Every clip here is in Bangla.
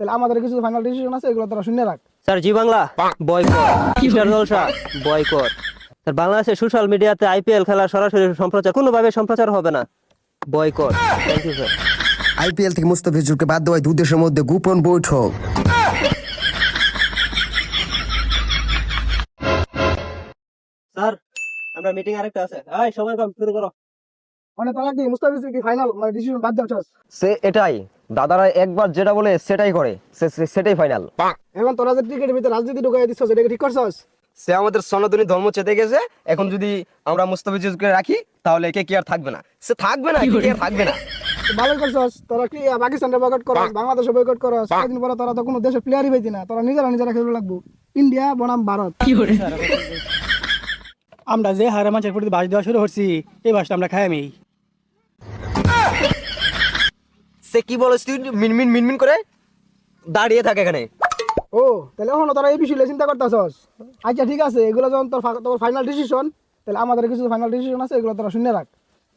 তাহলে আমাদের কিছু ফাইনাল ডিসিশন আছে, এগুলো তোরা শুনে রাখ। Sir Zee Bangla boycott, Kishore Jalsha boycott. Sir বাংলাদেশের সোশ্যাল মিডিয়াতে আইপিএল খেলা সরাসরি সম্প্রচার কোনোভাবে সম্প্রচার হবে না, boycott. Thank you sir. IPL থেকে মুস্তাফিজুরকে বাদ দেওয়ায় দুই দেশের মধ্যে গোপন বৈঠক। স্যার আমরা মিটিং আরেকটা আছে, এই সময় কম, শুরু করো। মানে তোরা কি মুস্তাফিজুর কি ফাইনাল মানে ডিসিশন বাদ দেওয়া? সে এটাই, দাদারা একবার যেটা বলে সেটাই করে, সেটাই ফাইনাল। এখন তোরা যে ক্রিকেটের ভিতরে রাজনীতি ঢুকাই দিচ্ছ, সেটা ঠিক করছস? সে আমাদের সনাতনী ধর্ম চেতে গেছে। এখন যদি আমরা মুস্তাফিজুরকে রাখি তাহলে কে কি আর থাকবে না? সে থাকবে না, কে আর থাকবে না? ভালোই করছস। তোরা কি পাকিস্তানটা বয়কট করস, বাংলাদেশে বয়কট করস, কয়েকদিন পরে তোরা তো কোনো দেশের প্লেয়ারই পাইতি না। তোরা নিজেরা খেলতে লাগবো। ইন্ডিয়া বনাম ভারত। আমরা যে হারে মাছের প্রতি বাস দেওয়া শুরু করছি, এই বাসটা আমরা খাই আমি। সে কি বলে মিনমিন মিনমিন করে দাঁড়িয়ে থাকে এখানে। ও তাহলে এখন তোরা এই বিষয়ে চিন্তা করতেছস? আচ্ছা ঠিক আছে, এগুলো যখন তোর ফাইনাল ডিসিশন, তাহলে আমাদের কিছু ফাইনাল ডিসিশন আছে, এগুলো তোরা শুনে রাখ।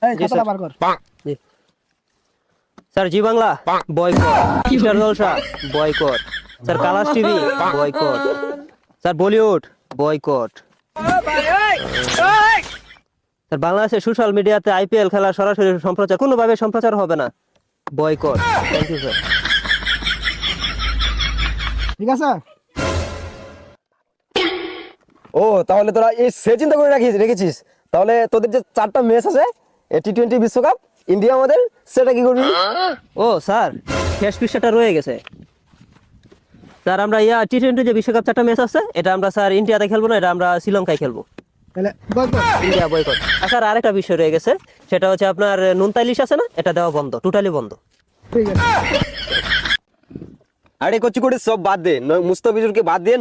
এই খাতাটা বার কর। জি। Sir Zee Bangla boycott, Kishore Jalsha boycott. Sir Colors TV boycott. Sir Bollywood boycott. Sir বাংলাদেশের সোশ্যাল মিডিয়াতে আইপিএল খেলা সরাসরি সম্প্রচার কোনোভাবে সম্প্রচার হবে না, বয়কট। Thank you sir. ঠিক আছে? ও তাহলে তোরা এই সে চিন্তা করে রেখেছিস। তাহলে তোদের যে 4টা ম্যাচ আছে টি20 বিশ্বকাপ, ইন্ডিয়া আমাদের, সেটা কি করবি? ও স্যার শেষ পৃষ্ঠাটা রয়ে গেছে স্যার। আমরা টি20 যে বিশ্বকাপ 4টা ম্যাচ আছে, এটা আমরা স্যার ইন্ডিয়াতে খেলবো না, এটা আমরা শ্রীলঙ্কায় খেলবো। তাহলে বয়কট। India boycott. স্যার আরেকটা বিষয় রয়ে গেছে, সেটা হচ্ছে আপনার নুনতাইলিশ আছে না, এটা দেওয়া বন্ধ, টোটালি বন্ধ। ঠিক আছে। আরে কচি করে সব বাদ দে, মুস্তাফিজুরকে বাদ দিয়ে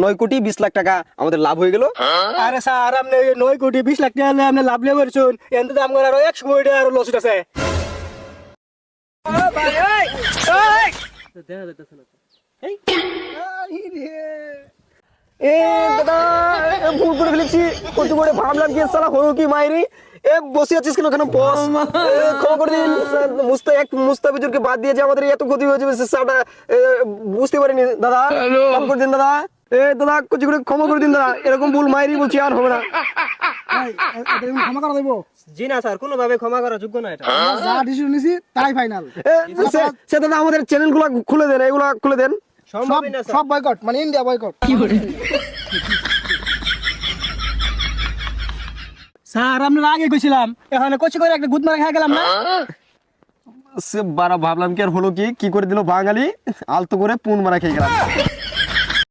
9 কোটি 20 লাখ টাকা আমাদের লাভ হয়ে গেল। আরে স্যার আপনি 9 কোটি 20 লাখ টাকা আপনি লাভ লিয়ে করছেন, এতে দাম করে আরো 100 কোটি টাকা আরো লস আছে। এ দাদা ভুল করে ফেলেছি, কচি করে ভাবলাম কি সালা হলো কি মাইরি। বসে আছিস কেন? কেন বস, ক্ষমা করে দিন। মুস্তাফিজুরকে বাদ দিয়ে যে আমাদের এত ক্ষতি হয়ে যাবে সেটা বুঝতে পারিনি দাদা, ক্ষমা করে দিন দাদা। দাদা কচি করে ক্ষমা করে দিন দাদা, এরকম ভুল মাইরি বলছি আর হবে না। ক্ষমা করে দেবো? জি না স্যার, কোনোভাবে ক্ষমা করার যোগ্য না এটা। আমরা যা ডিসিশন নিছি তাই ফাইনাল। সে দাদা আমাদের চ্যানেলগুলো খুলে দেন, এগুলা খুলে দেন। সম্ভবই না স্যার। সব বয়কট, মানে ইন্ডিয়া বয়কট। স্যার আমরা আগে কইছিলাম, এখানে কচি করে একটা গুদ মারা খেয়ে গেলাম না। সে বারা ভাবলাম কি আর হলো কি করে দিল বাঙালি, আলতো করে পুন মারা খেয়ে গেলাম।